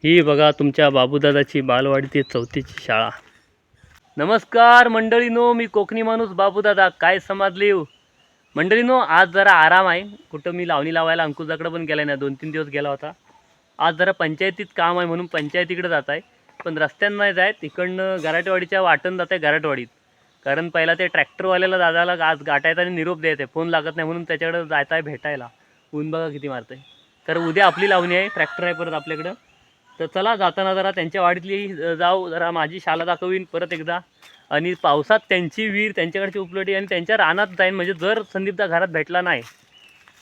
ही बघा तुमच्या बाबूदादाची बालवाडी ते चौथीची शाळा. नमस्कार मंडळीनो, मी कोकणी माणूस बाबूदादा. काय समजले मंडळीनो? आज जरा आराम आहे. कुठं मी लावणी लावायला अंकुजाकडे पण गेला नाही, 2-3 दिवस गेला होता. आज जरा पंचायतीत काम आहे म्हणून पंचायतीकडे जात आहे. पण रस्त्यानं नाही जाय, तिकडनं गराटेवाडीच्या वाटण जात आहे गराटवाडीत. कारण पहिला ते ट्रॅक्टरवाल्याला दादाला आज गाठायचा आणि निरोप द्यायचा, फोन लागत नाही म्हणून त्याच्याकडे जायचं आहे भेटायला. ऊन बघा किती मारतंय. तर उद्या आपली लावणी आहे, ट्रॅक्टर आहे परत आपल्याकडं. तर चला जाताना जरा त्यांच्या वाडीतली जाऊ, जरा माझी शाळा दाखवीन परत एकदा. आणि पावसात त्यांची विहीर, त्यांच्याकडची उपलटी आणि त्यांच्या रानात जाईन. म्हणजे जर संदीपदा घरात भेटला नाही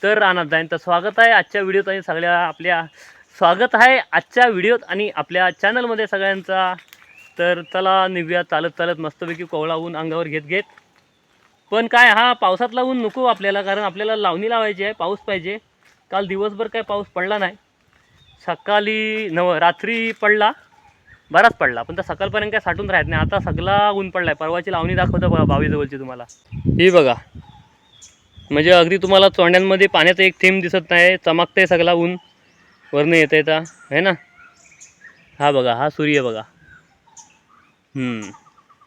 तर रानात जाईन. तर स्वागत आहे आजच्या व्हिडिओत आणि स्वागत आहे आजच्या व्हिडिओत आणि आपल्या चॅनलमध्ये सगळ्यांचा. तर चला निघूया चालत चालत, मस्तपैकी कोवळा ऊन अंगावर घेत घेत. पण काय, हा पावसातला ऊन नको आपल्याला, कारण आपल्याला लावणी लावायची आहे, पाऊस पाहिजे. काल दिवसभर काय पाऊस पडला नाही. सकाळी रात्री पडला, बराच पडला, पण तर सकाळपर्यंत काय साठून राहत नाही. आता सगळा ऊन पडलाय. परवाची लावणी दाखवतो बघा बावीजवळची तुम्हाला. ही बघा, म्हणजे अगदी तुम्हाला चोंड्यांमध्ये पाण्याचं एक थेंब दिसत नाही. चमकतंय सगळा ऊन, वरनं येत येता आहे ना. हा बघा, हा सूर्य बघा,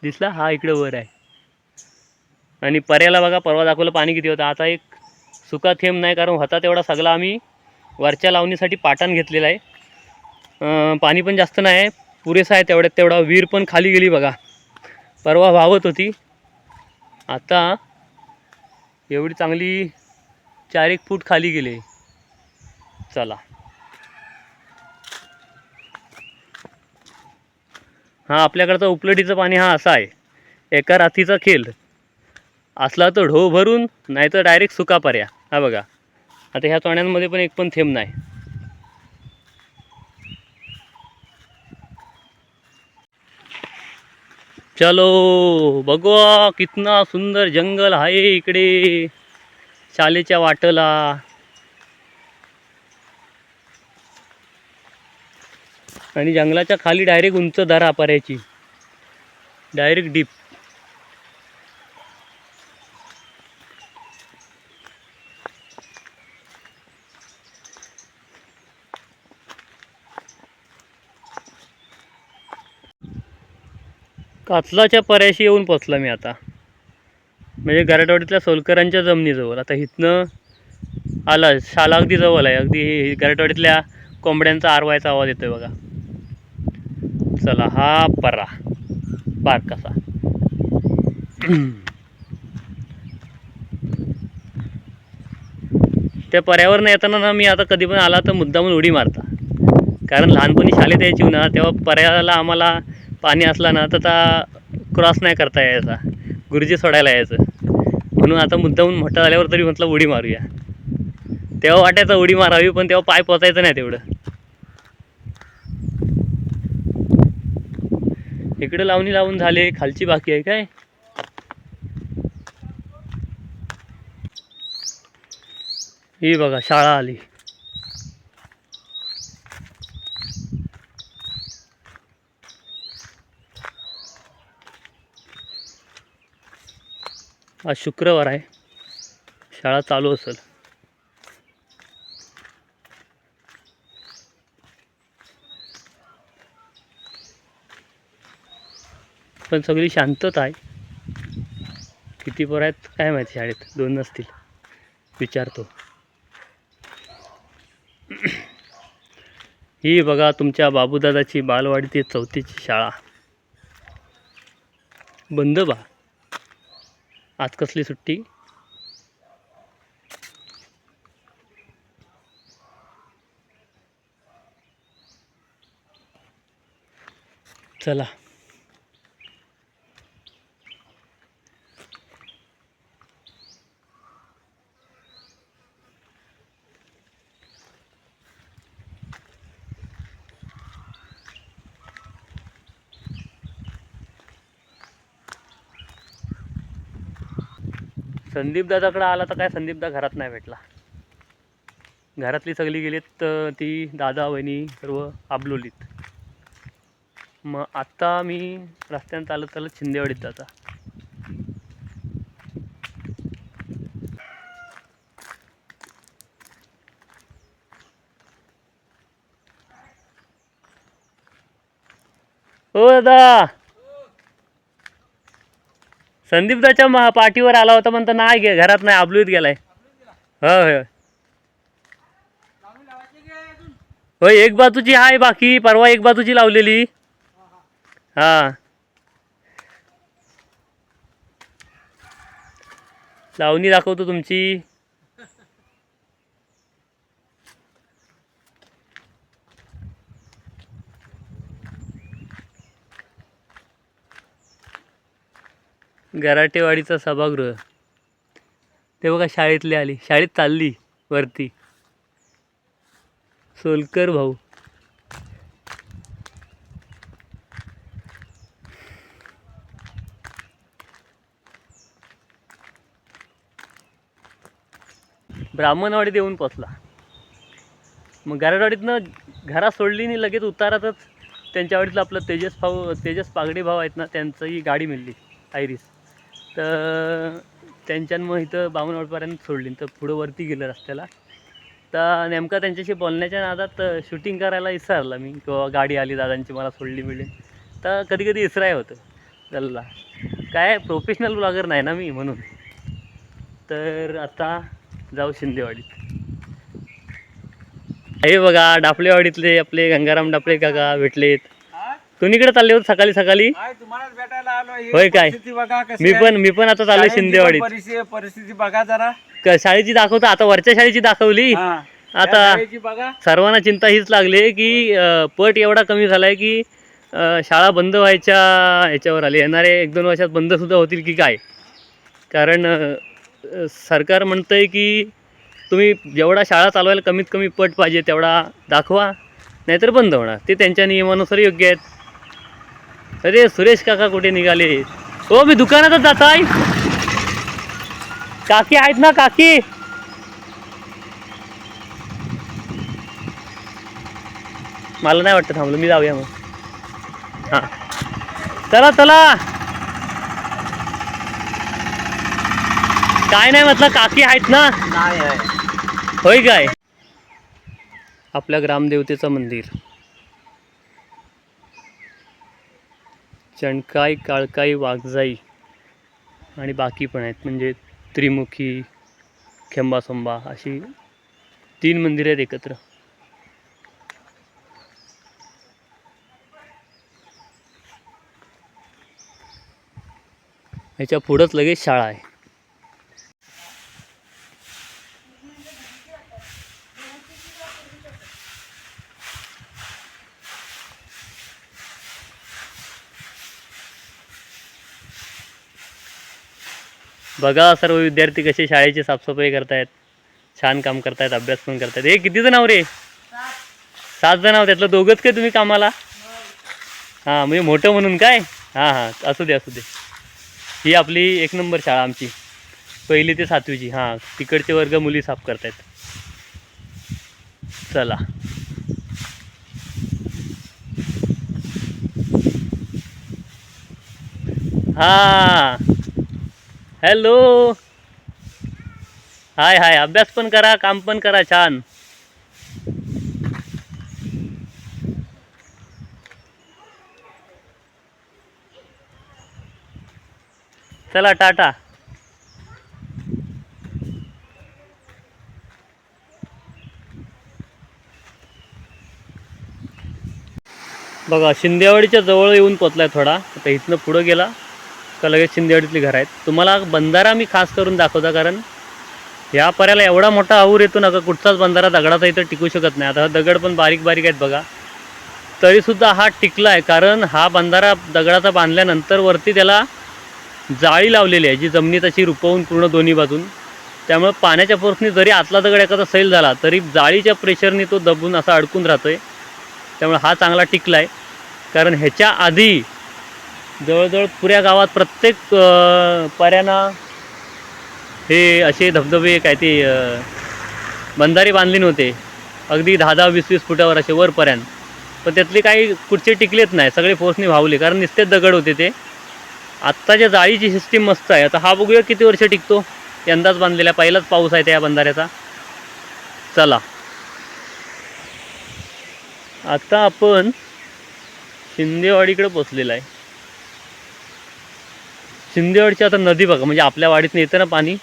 दिसला, हा इकडे वर आहे. आणि पर्याला बघा, परवा दाखवलं पाणी किती होतं. आता एक सुका थेंब नाही, कारण होता तेवढा सगळा आम्ही वरच्या लावणीसाठी पाटान घेतलेला आहे. पाणी पण जास्त नाही आहे, पुरेसा आहे तेवढ्यात तेवढा. विहीर पण खाली गेली बघा, परवा वाहत होती, आता एवढी चांगली 4-1 फूट खाली गेले. चला, हा आपल्याकडचं उपलटीचं पाणी हा असा आहे, एका रात्रीचा खेळ असला तर ढो भरून, नाही तर डायरेक्ट सुका पर्या. हा बघा, आता ह्या चोण्यांमध्ये पण एक पण थेंब नाही. चलो बघवा, कितना सुंदर जंगल आहे इकडे शालेच्या वाटला. आणि जंगलाच्या खाली डायरेक्ट उंच दरा पर्याची, डायरेक्ट डीप. काचलाच्या पर्याशी येऊन पोचला मी आता, म्हणजे गराटवाडीतल्या सोलकरांच्या जमिनीजवळ. आता इथनं आला शाला अगदी जवळ आहे. अगदी गराटवाडीतल्या कोंबड्यांचा आरवायचा आवाज येतोय बघा. चला, हा परा बार कसा. त्या पर्यावरण येताना ना, मी आता कधी पण आला तर मुद्दामून उडी मारता. कारण लहानपणी शाळेत यायची ना, तेव्हा पर्याला आम्हाला पाणी असला ना तर क्रॉस नाही करता यायचा, गुरुजी सोडायला यायचं. म्हणून आता मुद्दामून मोठं झाल्यावर तरी म्हटलं उडी मारूया. तेव्हा वाटायचं उडी मारावी, पण तेव्हा पाय पोचायचं नाही तेवढं. इकडे लावणी लावून झाले, खालची बाकी आहे काय. ही बघा, शाळा आली. आज शुक्रवार आहे, शाळा चालू असेल. पण सगळी शांतता आहे. किती पोरं आहेत काय माहिती शाळेत, 2 नसतील, विचारतो. ही बघा तुमच्या बाबूदादाची बालवाडी ते चौथीची शाळा. बंद बा, आज कसली सुट्टी. चला, संदीप दादाकडे आला तर काय, संदीपदा घरात नाही भेटला. घरातली सगळी गेलीत, तर ती दादा वहिनी सर्व आबलोलीत. मग आता मी रस्त्यानं चालत चालत शिंदेवाडीत जाता. हो दादा, संदीपदाच्या पाठीवर आला होता म्हणता नाही गे घरात नाही आबलूत गेलाय. होय होय होय, एक बाजूची आहे बाकी, परवा एक बाजूची लावलेली. हा लावणी दाखवतो तुमची. गराटेवाडीचं सभागृह ते बघा, शाळेतली आली, शाळेत चालली वरती. सोलकर भाऊ. ब्राह्मणवाडीत येऊन पोचला. मग गराटवाडीतनं घरात सोडली आणि लगेच उतारातच त्यांच्या वाडीतलं आपलं तेजस पागडे भाऊ आहेत ना, त्यांचं ही गाडी मिळली आयरिस. तर त्यांच्यानं मग इथं बामणवाडीपर्यंत सोडली. तर पुढं वरती गेलं रस्त्याला. तर नेमका त्यांच्याशी बोलण्याच्या नादात शूटिंग करायला विसरला मी, किंवा गाडी आली दादांची मला सोडली मिळली. तर कधी कधी इसराय होतं चल्ला, काय प्रोफेशनल ब्लॉगर नाही ना मी, म्हणून. तर आता जाऊ शिंदेवाडीत. हे बघा, डापलेवाडीतले आपले गंगाराम डापले काका भेटलेत. तुम्हीकडे चालले होते सकाळी सकाळी? होय काय? मी पण आता चाललोय शिंदेवाडीत. परिस्थिती बघा जरा. शाळेची दाखवतो आता, वरच्या शाळेची दाखवली. आता सर्वांना चिंता हीच लागली की पट एवढा कमी झालाय की शाळा बंद व्हायच्या ह्याच्यावर आली. येणारे 1-2 वर्षात बंद सुद्धा होतील की काय. कारण सरकार म्हणतंय की तुम्ही जेवढा शाळा चालवायला कमीत कमी पट पाहिजे तेवढा दाखवा, नाहीतर बंद होणार. ते त्यांच्या नियमानुसार योग्य आहेत. अरे सुरेश काका कुठे निघाले? हो, मी दुकानातच जात आहे. काकी आहेत ना काकी? मला नाही वाटतं थांबलो, मी जाऊया मग. हां चला चला. काय नाही म्हटलं, काकी आहेत ना? होय काय? आपल्या ग्रामदेवतेचं मंदिर. चणकाई, काळकाई, वाघजाई आणि बाकी पण आहेत, म्हणजे त्रिमुखी, खेंबासोंबा अशी 3 मंदिरं आहेत एकत्र. ह्याच्या पुढंच लगेच शाळा आहे. बघा सर्व विद्यार्थी कसे शाळेची साफसफाई करतायत, छान काम करतायत, अभ्यास पण करतायत. हे किती जण आहो रे? 7 जण आहोत. त्यातलं 2घंच काय तुम्ही कामाला? हां, म्हणजे मोठं म्हणून काय? हां हां, असू दे असू दे. ही आपली 1 नंबर शाळा आमची, 1ली ते 7वीची. हां, तिकडचे वर्ग मुली साफ करतायत. चला. हां हॅलो. हाय हाय, अभ्यास पण करा, काम पण करा, छान. चला टाटा. बघा, शिंदेवाडीच्या जवळ येऊन पोचलाय थोडा. आता इथनं पुढं गेला का लगेच शिंदेवाडीतली घरं आहेत. तुम्हाला बंधारा मी खास करून दाखवता, कारण या पर्याला एवढा मोठा आहूर येतो ना का कुठचाच बंधारा दगडाचा इथं टिकू शकत नाही. आता हा दगड पण बारीक बारीक आहेत बघा, तरीसुद्धा हा टिकला आहे. कारण हा बंधारा दगडाचा बांधल्यानंतर वरती त्याला जाळी लावलेली आहे, जी जमिनीत अशी रुपवून पूर्ण दोन्ही बाजून. त्यामुळे पाण्याच्या फोर्सनी जरी आतला दगड एखादा सैल झाला तरी जाळीच्या प्रेशरनी तो दबून असा अडकून राहतो आहे. त्यामुळे हा चांगला टिकला आहे. कारण ह्याच्या आधी जवळजवळ पुऱ्या गावात प्रत्येक पर्यांना हे असे धबधबे काय ते बंधारे बांधले नव्हते, अगदी 10-10, 20-20 फुटावर असे वरपर्यंत. पण त्यातले काही कुठचे टिकलेच नाही, सगळे फोर्सने वाहवले, कारण नुसतेच दगड होते ते. आत्ताच्या जाळीची सिस्टीम मस्त आहे. आता हा बघूया किती वर्ष टिकतो. यंदाच बांधलेला, पहिलाच पाऊस आहे त्या बंधाऱ्याचा. चला आता आपण शिंदेवाडीकडे पोचलेला आहे. शिंदेवाडीची आता नदी बघा, म्हणजे आपल्या वाडीतनं येतं ना पाणी,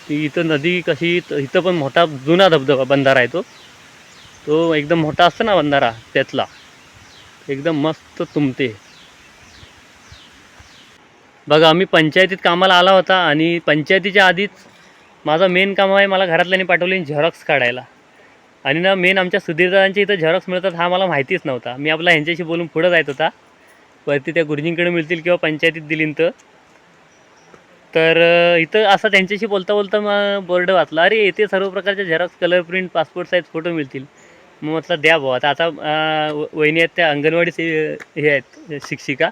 ती इथं नदी कशी, इथं पण मोठा जुना धबधबा बंधारा आहे तो एकदम मोठा असतो ना बंधारा, त्यातला एकदम मस्त तुंबते. बघा आम्ही पंचायतीत कामाला आला होता आणि पंचायतीच्या आधीच माझं मेन काम आहे, मला घरातल्याने पाठवले झेरॉक्स काढायला. आणि ना मेन आमच्या सुधीरदादांच्या इथं झेरॉक्स मिळतात हा मला माहितीच नव्हता. मी आपला ह्यांच्याशी बोलून पुढं जायत होता, वरती त्या गुरुजींकडे मिळतील किंवा पंचायतीत दिलीन तर इथं असं त्यांच्याशी बोलता बोलता मग बोर्ड वाचला, अरे येथे सर्व प्रकारचे Xerox, colour print, passport size photo मिळतील. मग म्हटलं द्या भाऊ. आता वहिनी आहेत त्या अंगणवाडी हे आहेत शिक्षिका,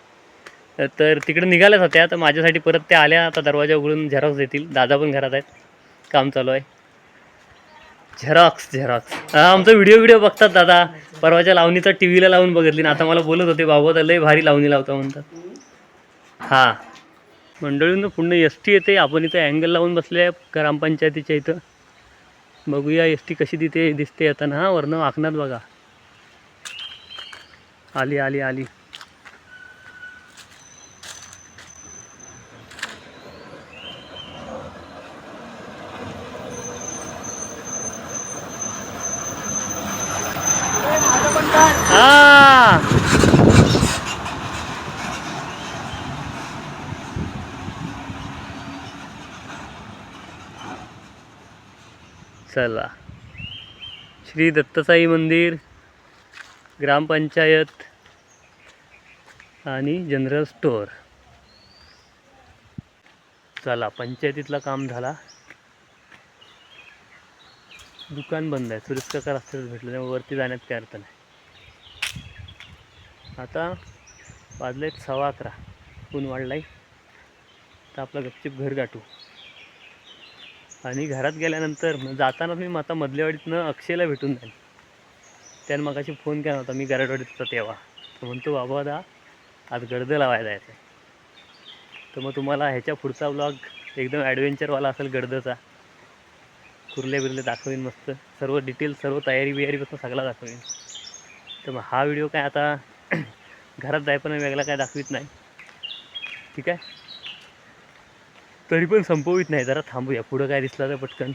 तर तिकडे निघाल्याच होत्या. तर माझ्यासाठी परत त्या आल्या, आता दरवाजा उघडून झेरॉक्स देतील. दादा पण घरात आहेत, काम चालू आहे. झेरॉक्स हां, आमचा व्हिडिओ बघतात दादा. परवाच्या लावणीचा टी व्हीला लावून बघितली ना, आता मला बोलत होते बाबा तर लय भारी लावणी लावता म्हणतात. हां मंडळींना पुन्हा एस टी येते. आपण इथं अँगल लावून बसले आहे ग्रामपंचायतीच्या इथं. बघूया एस टी कशी दिसते येताना. हां वरनं वाकणार बघा, आली. हां चला, श्री दत्तसाई मंदिर, ग्रामपंचायत आणि जनरल स्टोअर. चला पंचायतीतला काम झाला, दुकान बंद आहे. सुरेश काका रस्त्यात भेटलं, त्यामुळे वरती जाण्यात काय अर्थ नाही. आता वाजले 11:15, ऊन वाढलाय. तर आपलं गपचिप घर गाठू. आणि घरात गेल्यानंतर जाताना मी आता मधल्यावाडीतनं अक्षयला भेटून जाईल. त्यानं मगाशी फोन केला होता, मी गराडवाडीत होता तेव्हा. तो म्हणतो बाबा दा आज गर्द लावायला जायचं आहे. तर मग तुम्हाला ह्याच्या पुढचा व्लॉग एकदम ॲडव्हेंचरवाला असेल, गर्दचा. कुर्ले बिर्ले दाखवेन मस्त, सर्व डिटेल, सर्व तयारी बियारीपासून सगळा दाखवेन. तर मग हा व्हिडिओ काय आता घरात जायपर्यंत वेगळा काय दाखवित नाही, ठीक आहे. तरी पण संपवित नाही, जरा थांबूया. पुढं काय दिसलं तर पटकन